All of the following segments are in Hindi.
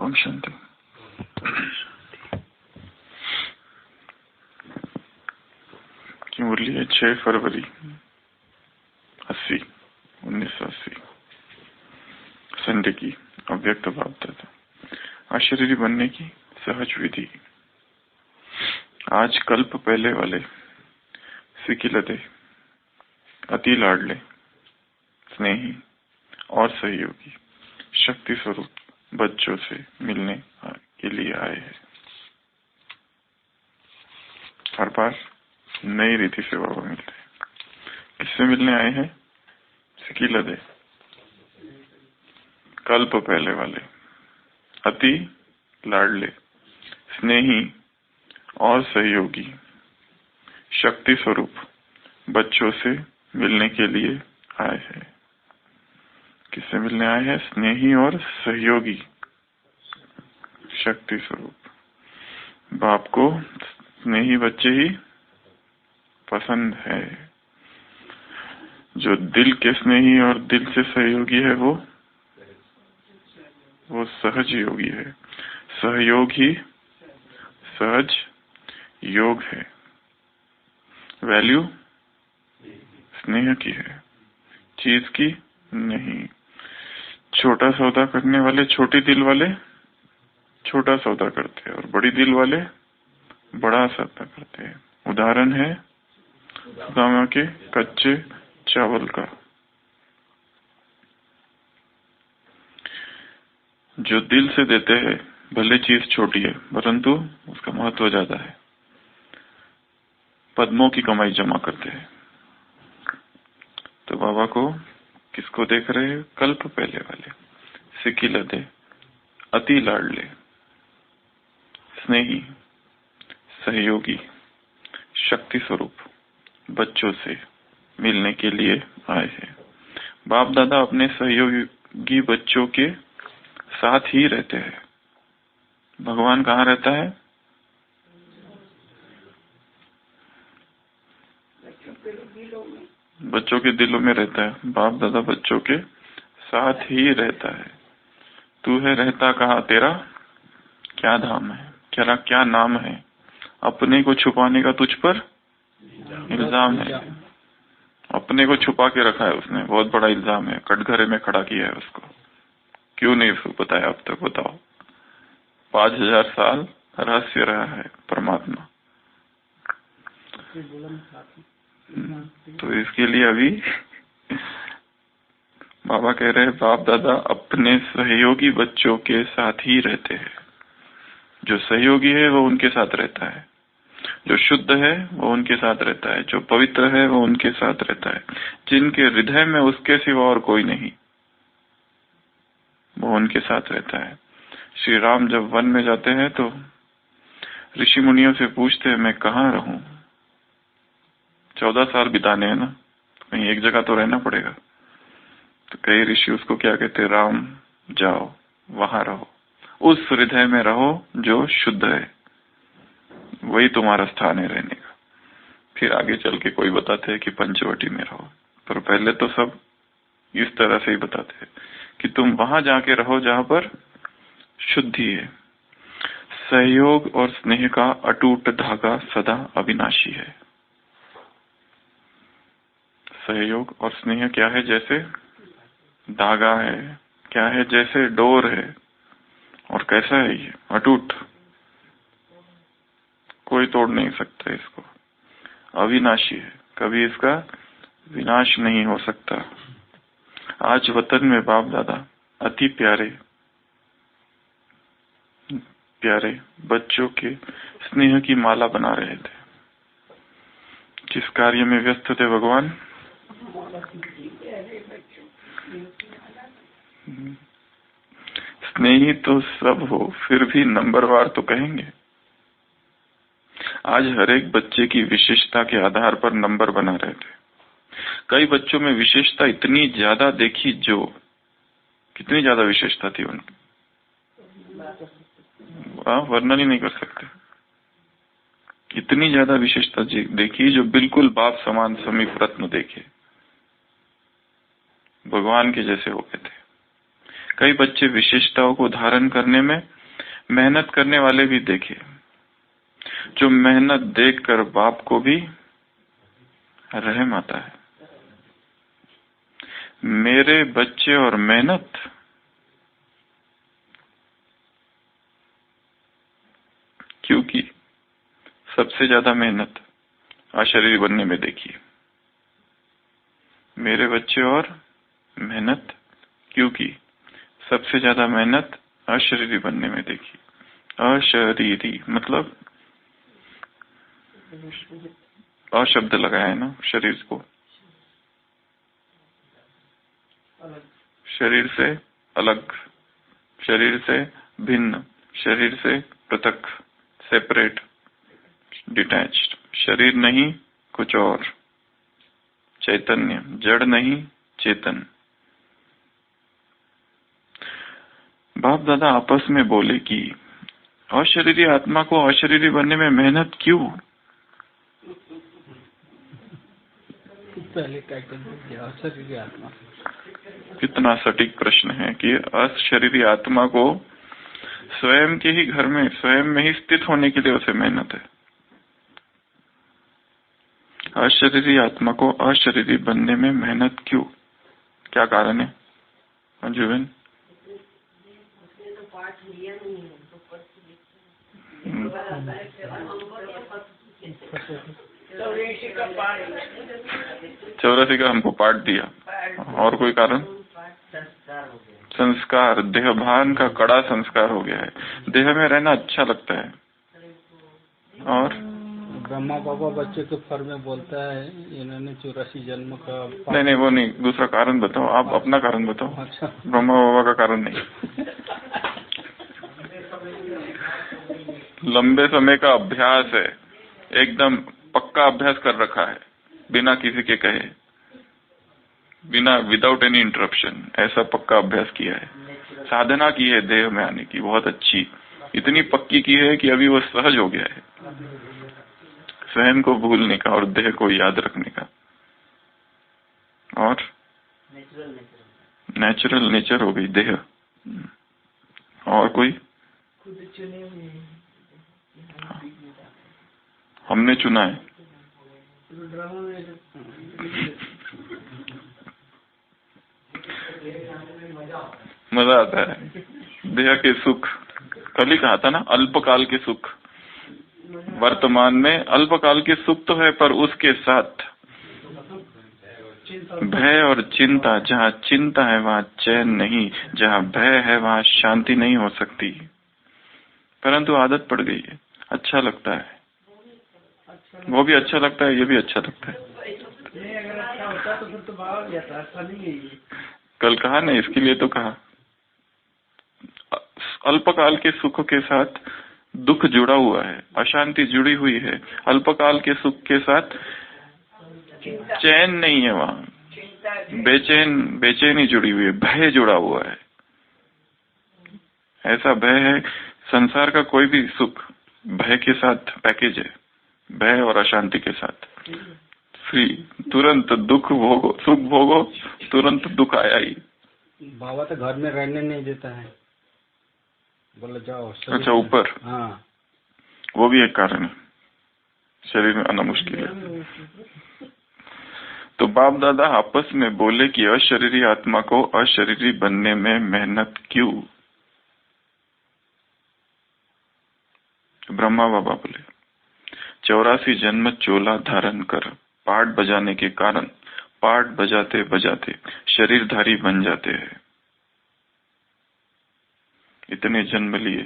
ओम शांति। की मुरली है 6 फरवरी 1980 संडे की अव्यक्त भावता अशरीरी बनने की सहज विधि। आज कल्प पहले वाले सिकिलते अति लाडले स्नेही और सहयोगी शक्ति स्वरूप बच्चों से मिलने के लिए आए हैं। हर बार नई रीति से बाबा मिलते हैं। किससे मिलने आए हैं? सिकिलते कल्प पहले वाले अति लाडले स्नेही और सहयोगी शक्ति स्वरूप बच्चों से मिलने के लिए आए हैं। किससे मिलने आए हैं? स्नेही और सहयोगी शक्ति स्वरूप। बाप को स्नेही बच्चे ही पसंद है। जो दिल के स्नेही और दिल से सहयोगी है वो सहज योगी है। सहयोग ही सहज योग है। वैल्यू स्नेह की है, चीज की नहीं। छोटा सौदा करने वाले छोटी दिल वाले छोटा सौदा करते हैं और बड़ी दिल वाले बड़ा सौदा करते हैं। उदाहरण है सुदामा के कच्चे चावल का। जो दिल से देते हैं भले चीज छोटी है परंतु उसका महत्व ज्यादा है। पद्मों की कमाई जमा करते हैं। तो बाबा को किसको देख रहे हैं? कल्प पहले वाले सिकिलते अति लाडले स्नेही सहयोगी शक्ति स्वरूप बच्चों से मिलने के लिए आए हैं। बाप दादा अपने सहयोगी बच्चों के साथ ही रहते हैं। भगवान कहाँ रहता है? बच्चों के दिलों में रहता है। बाप दादा बच्चों के साथ ही रहता है। तू है रहता कहाँ? तेरा क्या धाम है? क्या नाम है? अपने को छुपाने का तुझ पर इल्जाम है। अपने को छुपा के रखा है उसने, बहुत बड़ा इल्जाम है। कटघरे में खड़ा किया है उसको। क्यों नहीं बताया अब तक? बताओ। 5000 साल रहस्य रहा है परमात्मा। तो इसके लिए अभी बाबा कह रहे हैं बाप दादा अपने सहयोगी बच्चों के साथ ही रहते हैं। जो सहयोगी है वो उनके साथ रहता है। जो शुद्ध है वो उनके साथ रहता है। जो पवित्र है वो उनके साथ रहता है। जिनके हृदय में उसके सिवा और कोई नहीं वो उनके साथ रहता है। श्री राम जब वन में जाते हैं तो ऋषि मुनियों से पूछते हैं मैं कहाँ रहूं? 14 साल बिताने हैं ना, तो कहीं एक जगह तो रहना पड़ेगा। तो कई ऋषि उसको क्या कहते? राम जाओ वहां रहो, उस हृदय में रहो जो शुद्ध है, वही तुम्हारा स्थान है रहने का। फिर आगे चल के कोई बताते हैं कि पंचवटी में रहो, पर पहले तो सब इस तरह से ही बताते हैं कि तुम वहां जाके रहो जहां पर शुद्धि है। सहयोग और स्नेह का अटूट धागा सदा अविनाशी है। सहयोग और स्नेह क्या है? जैसे धागा है। क्या है? जैसे डोर है। और कैसा है ये? अटूट, कोई तोड़ नहीं सकता इसको। अविनाशी है, कभी इसका विनाश नहीं हो सकता। आज वतन में बाप दादा अति प्यारे बच्चों के स्नेह की माला बना रहे थे। किस कार्य में व्यस्त थे भगवान? स्नेही तो सब हो फिर भी नंबरवार तो कहेंगे। आज हर एक बच्चे की विशेषता के आधार पर नंबर बना रहे थे। कई बच्चों में विशेषता इतनी ज्यादा देखी, जो कितनी ज्यादा विशेषता थी उनकी वर्णन ही नहीं कर सकते। इतनी ज्यादा विशेषता देखी जो बिल्कुल बाप समान समीप रत्न देखे, भगवान के जैसे हो गए थे। कई बच्चे विशेषताओं को धारण करने में मेहनत करने वाले भी देखे, जो मेहनत देखकर बाप को भी रहम आता है। मेरे बच्चे और मेहनत, क्योंकि सबसे ज्यादा मेहनत अशरीरी बनने में देखी। मेरे बच्चे और मेहनत, क्योंकि सबसे ज्यादा मेहनत अशरीरी बनने में देखी। अशरीरी मतलब अशब्द लगाया है ना शरीर को, शरीर से अलग, शरीर से भिन्न, शरीर से पृथक, सेपरेट, डिटैच्ड। शरीर नहीं कुछ और, चैतन्य, जड़ नहीं चेतन। बाप दादा आपस में बोले कि अशरीरी आत्मा को अशरीरी बनने में मेहनत क्यों? पहले अशरीरी आत्मा, कितना सटीक प्रश्न है कि अशरीरी आत्मा को स्वयं के ही घर में, स्वयं में ही स्थित होने के लिए उसे मेहनत है। अशरीरी आत्मा को अशरीरी बनने में मेहनत क्यों? क्या कारण है मंजूबेन? चौरासी का हमको पाठ दिया, और कोई कारण? संस्कार, देहभान का कड़ा संस्कार हो गया है। देह में रहना अच्छा लगता है। और ब्रह्मा बाबा बच्चे के फर में बोलता है इन्होंने 84 जन्म का। नहीं, वो नहीं, दूसरा कारण बताओ। आप अपना कारण बताओ। अच्छा, ब्रह्मा बाबा का कारण नहीं। लंबे समय का अभ्यास है, एकदम पक्का अभ्यास कर रखा है, बिना किसी के कहे, बिना विदाउट एनी इंटरप्शन, ऐसा पक्का अभ्यास किया है। साधना की है देह में आने की, बहुत अच्छी, इतनी पक्की की है कि अभी वो सहज हो गया है, स्वयं को भूलने का और देह को याद रखने का। और नेचुरल नेचर हो गई देह। और कोई? हमने चुना है। मजा आता है देह के सुख। कल ही कहा था ना, अल्पकाल के सुख। वर्तमान में अल्पकाल के सुख तो है, पर उसके साथ भय और चिंता। जहाँ चिंता है वहाँ चैन नहीं, जहाँ भय है वहाँ शांति नहीं हो सकती। परंतु आदत पड़ गई है, अच्छा लगता है, वो भी अच्छा लगता है, ये भी अच्छा लगता है। अगर अच्छा होता तो फिर तो भाग जाता, अच्छा नहीं है। कल कहा ना, इसके लिए तो कहा अल्पकाल के सुख के साथ दुख जुड़ा हुआ है, अशांति जुड़ी हुई है। अल्पकाल के सुख के साथ चैन नहीं है, वहाँ बेचैनी जुड़ी हुई है, भय जुड़ा हुआ है। ऐसा भय है, संसार का कोई भी सुख भय के साथ पैकेज है, भय और अशांति के साथ फ्री। तुरंत दुख भोगो, सुख भोगो, तुरंत दुख आया ही। बाबा तो घर में रहने नहीं देता है, बोले जाओ। अच्छा, ऊपर? हाँ, वो भी एक कारण है, शरीर में आना मुश्किल है। तो बाप दादा आपस में बोले कि अशरीरी आत्मा को अशरीरी बनने में मेहनत क्यों? ब्रह्मा बाबा बोले 84 जन्म चोला धारण कर पाठ बजाने के कारण पाठ बजाते बजाते शरीरधारी बन जाते हैं। इतने जन्म लिए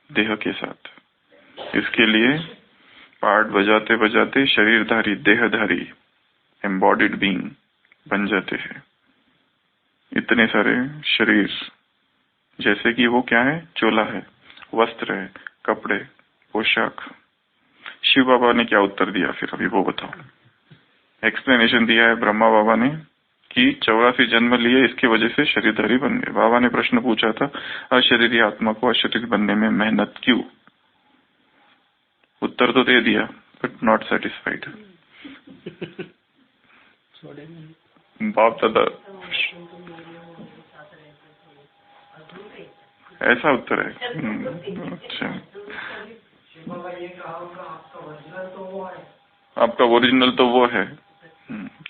देह के साथ, इसके लिए पाठ बजाते बजाते शरीरधारी, देहधारी, एम्बॉडीड बीइंग बन जाते हैं। इतने सारे शरीर, जैसे कि वो क्या है? चोला है, वस्त्र है, कपड़े, पोशाक। शिव बाबा ने क्या उत्तर दिया फिर, अभी वो बताओ। एक्सप्लेनेशन दिया है ब्रह्मा बाबा ने कि 84 जन्म लिए, इसकी वजह से शरीरधारी बन गए। बाबा ने प्रश्न पूछा था, अशरीरी आत्मा को अशरीरी बनने में मेहनत क्यों? उत्तर तो दे दिया, बट नॉट सेटिस्फाइड। बाप दादा ऐसा उत्तर है। अच्छा, आपका ओरिजिनल तो वो है।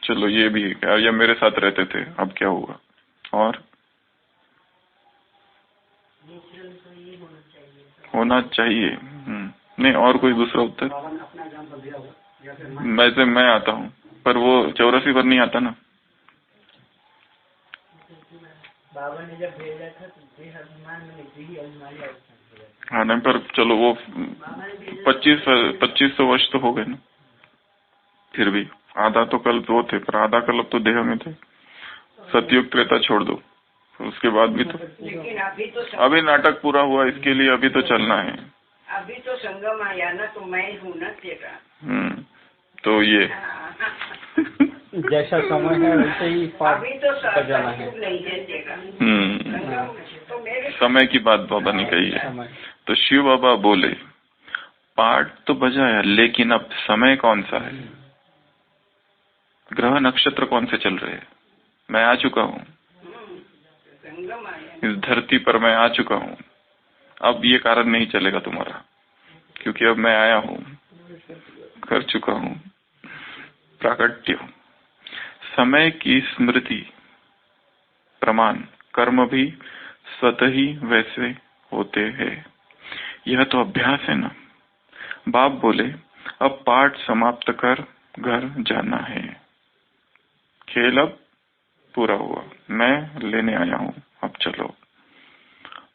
चलो ये भी है, या मेरे साथ रहते थे, अब क्या हुआ? और होना चाहिए। नहीं, और कोई दूसरा उत्तर? वैसे मैं आता हूँ, पर वो 84 पर नहीं आता ना। बाबा ने जब भेजा था तो हाँ नहीं, पर चलो वो 2500 वर्ष तो हो गए ना। फिर भी आधा तो कल्प वो थे, पर आधा कल्प तो देह में थे। सतयुग त्रेता छोड़ दो, उसके बाद भी तो, लेकिन अभी नाटक पूरा हुआ, इसके लिए अभी तो चलना है। अभी तो संगम आया ना, तो मैं हूँ ना तेरा। तो ये जैसा समय है वैसे ही अभी तो बजाना है। तो समय की बात बाबा ने कही है। तो शिव बाबा बोले पाठ तो बजाया, लेकिन अब समय कौन सा है? ग्रह नक्षत्र कौन से चल रहे हैं? मैं आ चुका हूँ इस धरती पर, मैं आ चुका हूँ। अब ये कारण नहीं चलेगा तुम्हारा, क्योंकि अब मैं आया हूँ, कर चुका हूँ प्राकट्य। समय की स्मृति प्रमाण कर्म भी स्वतः ही वैसे होते हैं। यह तो अभ्यास है ना। बाप बोले अब पाठ समाप्त कर घर जाना है। खेल अब पूरा हुआ, मैं लेने आया हूँ, अब चलो।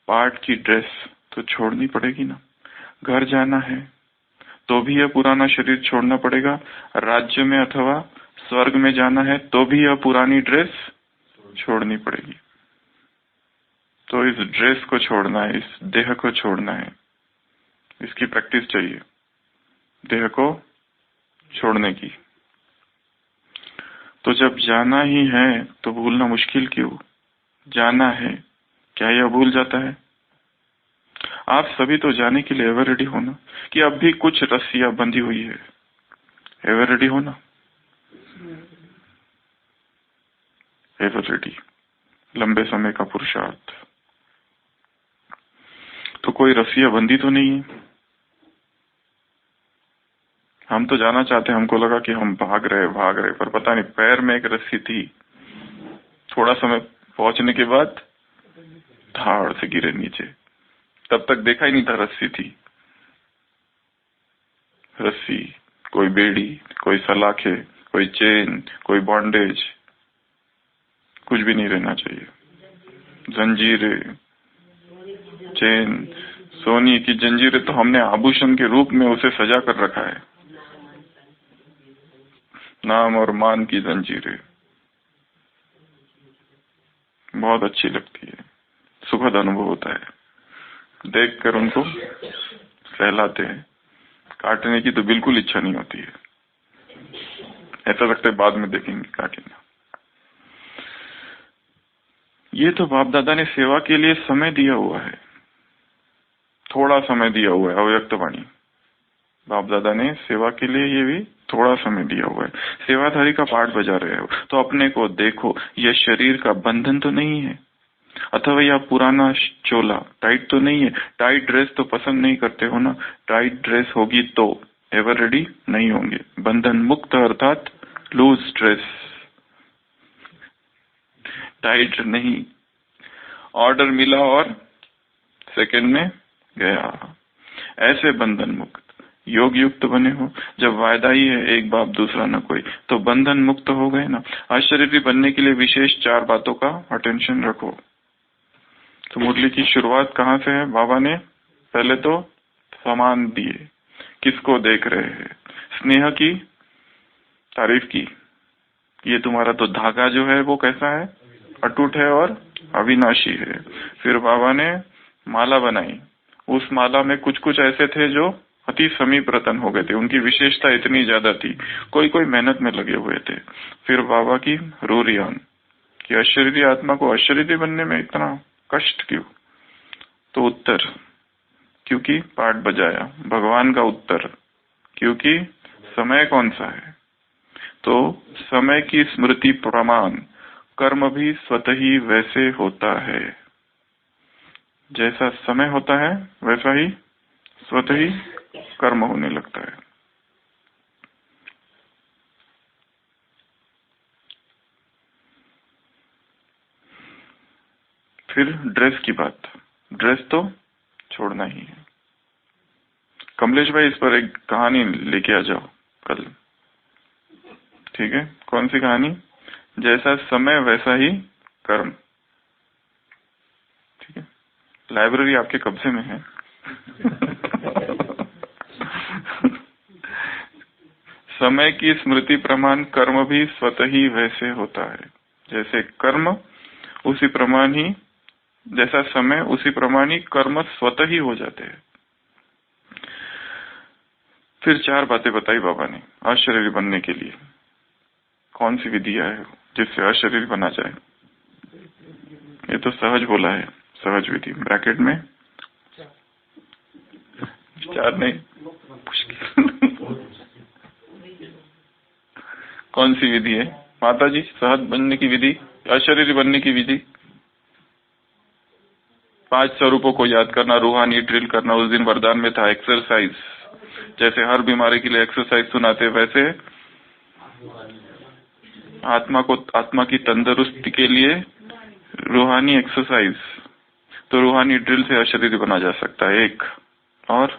पाठ की ड्रेस तो छोड़नी पड़ेगी ना। घर जाना है तो भी यह पुराना शरीर छोड़ना पड़ेगा। राज्य में अथवा स्वर्ग में जाना है तो भी यह पुरानी ड्रेस छोड़नी पड़ेगी। तो इस ड्रेस को छोड़ना है, इस देह को छोड़ना है, इसकी प्रैक्टिस चाहिए, देह को छोड़ने की। तो जब जाना ही है तो भूलना मुश्किल क्यों? जाना है, क्या यह भूल जाता है? आप सभी तो जाने के लिए एवर रेडी होना, कि अब भी कुछ रस्सियां बंधी हुई है। एवर रेडी होना, एवर रेडी। लंबे समय का पुरुषार्थ। तो कोई रस्सियां बंधी तो नहीं है। हम तो जाना चाहते हैं, हमको लगा कि हम भाग रहे, पर पता नहीं पैर में एक रस्सी थी। थोड़ा समय पहुंचने के बाद धाड़ से गिरे नीचे, तब तक देखा ही नहीं था रस्सी थी। रस्सी, कोई बेड़ी, कोई सलाखे, कोई चेन, कोई बॉन्डेज, कुछ भी नहीं रहना चाहिए। जंजीरें, चेन, सोने की जंजीरें तो हमने आभूषण के रूप में उसे सजा कर रखा है। नाम और मान की जंजीरें बहुत अच्छी लगती है, सुखद अनुभव होता है। देखकर उनको सहलाते हैं, काटने की तो बिल्कुल इच्छा नहीं होती है। ऐसा लगता है बाद में देखेंगे काटेंगे। ये तो बाप दादा ने सेवा के लिए समय दिया हुआ है, थोड़ा समय दिया हुआ है। अव्यक्त वाणी बाप दादा ने सेवा के लिए ये भी थोड़ा समय दिया हुआ है। सेवाधारी का पाठ बजा रहे हो तो अपने को देखो, यह शरीर का बंधन तो नहीं है, अथवा यह पुराना चोला टाइट तो नहीं है। टाइट ड्रेस तो पसंद नहीं करते हो ना। टाइट ड्रेस होगी तो एवर रेडी नहीं होंगे। बंधन मुक्त अर्थात लूज ड्रेस, टाइट नहीं। ऑर्डर मिला और सेकंड में गया, ऐसे बंधन मुक्त। योग युक्त बने हो, जब वायदा ही है एक बाप दूसरा न कोई, तो बंधन मुक्त हो गए ना। अशरीरी बनने के लिए विशेष 4 बातों का अटेंशन रखो। तो मुरली की शुरुआत कहाँ से है? बाबा ने पहले तो सम्मान दिए, किसको देख रहे हैं, स्नेह की तारीफ की। ये तुम्हारा तो धागा जो है वो कैसा है? अटूट है और अविनाशी है। फिर बाबा ने माला बनाई, उस माला में कुछ कुछ ऐसे थे जो अति समीप रतन हो गए थे, उनकी विशेषता इतनी ज्यादा थी, कोई कोई मेहनत में लगे हुए थे। फिर बाबा की रूरियान कि अशरीरी आत्मा को अशरीरी बनने में इतना कष्ट क्यों? तो उत्तर, क्योंकि पाठ बजाया। भगवान का उत्तर, क्योंकि समय कौन सा है? तो समय की स्मृति प्रमाण कर्म भी स्वतः ही वैसे होता है। जैसा समय होता है वैसा ही स्वतः ही कर्म होने लगता है। फिर ड्रेस की बात, ड्रेस तो छोड़ना ही है। कमलेश भाई, इस पर एक कहानी लेके आ जाओ कल, ठीक है? कौन सी कहानी? जैसा समय वैसा ही कर्म, ठीक है? लाइब्रेरी आपके कब्जे में है। समय की स्मृति प्रमाण कर्म भी स्वतः ही वैसे होता है। जैसे कर्म उसी प्रमाण ही, जैसा समय उसी प्रमाण ही कर्म स्वतः ही हो जाते हैं। फिर 4 बातें बताई बाबा ने अशरीरी बनने के लिए। कौन सी विधि है जिससे अशरीरी बना जाए? ये तो सहज बोला है, सहज विधि, ब्रैकेट में 4 नहीं, कौन सी विधि है माता जी? सहज बनने की विधि, अशरीरी बनने की विधि? 5 स्वरूपों को याद करना, रूहानी ड्रिल करना। उस दिन वरदान में था एक्सरसाइज। जैसे हर बीमारी के लिए एक्सरसाइज सुनाते, वैसे आत्मा की तंदुरुस्ती के लिए रूहानी एक्सरसाइज। तो रूहानी ड्रिल से अशरीरी बना जा सकता है। एक और,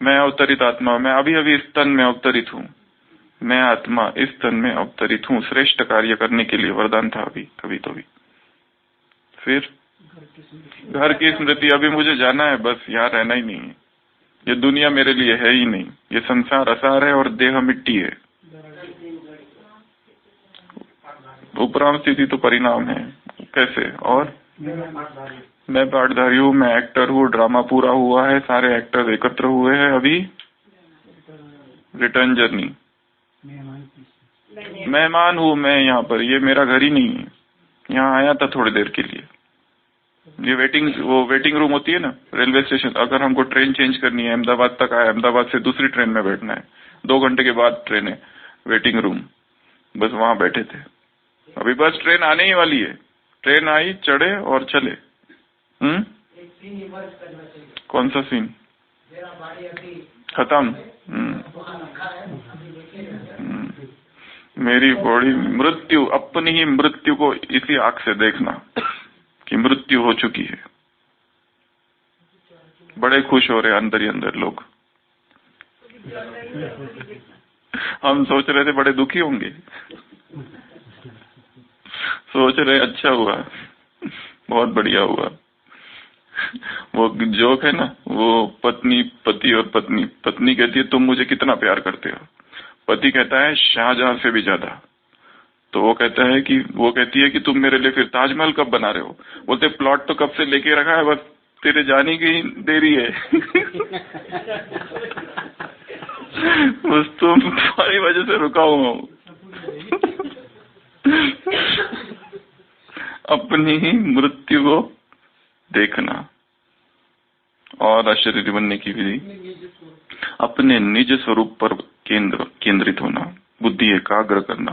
मैं अवतरित आत्मा, मैं अभी अभी इस तन में अवतरित हूँ, मैं आत्मा इस तन में अवतरित हूँ। श्रेष्ठ कार्य करने के लिए वरदान था अभी कभी तो भी। फिर घर की स्मृति, अभी मुझे जाना है, बस यहाँ रहना ही नहीं है। ये दुनिया मेरे लिए है ही नहीं, ये संसार असार है और देह मिट्टी है। उपराम स्थिति तो परिणाम है। कैसे? और मैं पाठधारी हूँ, मैं एक्टर हूँ, ड्रामा पूरा हुआ है, सारे एक्टर एकत्र हुए हैं, अभी रिटर्न जर्नी। मेहमान हूँ मैं यहाँ पर, ये मेरा घर ही नहीं है। यहाँ आया था थोड़ी देर के लिए। ये वेटिंग रूम होती है ना रेलवे स्टेशन, अगर हमको ट्रेन चेंज करनी है, अहमदाबाद तक आए, अहमदाबाद से दूसरी ट्रेन में बैठना है, 2 घंटे के बाद ट्रेन है, वेटिंग रूम, बस वहां बैठे थे। अभी बस ट्रेन आने ही वाली है। ट्रेन आई, चढ़े और चले। कौन सा सीन? खत्म। मेरी बॉडी मृत्यु, अपनी ही मृत्यु को इसी आंख से देखना कि मृत्यु हो चुकी है। बड़े खुश हो रहे अंदर ही अंदर लोग। हम सोच रहे थे बड़े दुखी होंगे, सोच रहे अच्छा हुआ, बहुत बढ़िया हुआ। वो जोक है ना, वो पति और पत्नी कहती है तुम मुझे कितना प्यार करते हो? पति कहता है शाहजहां से भी ज्यादा। तो वो कहती है कि तुम मेरे लिए फिर ताजमहल कब बना रहे हो? बोलते प्लॉट तो कब से लेके रखा है, बस तेरे जाने की देरी है। बस तुम्हारी वजह से रुका हुआ हूँ। अपनी ही मृत्यु को देखना। और अशरीरी बनने की विधि, अपने निज स्वरूप पर केंद्रित होना, बुद्धि एकाग्र करना।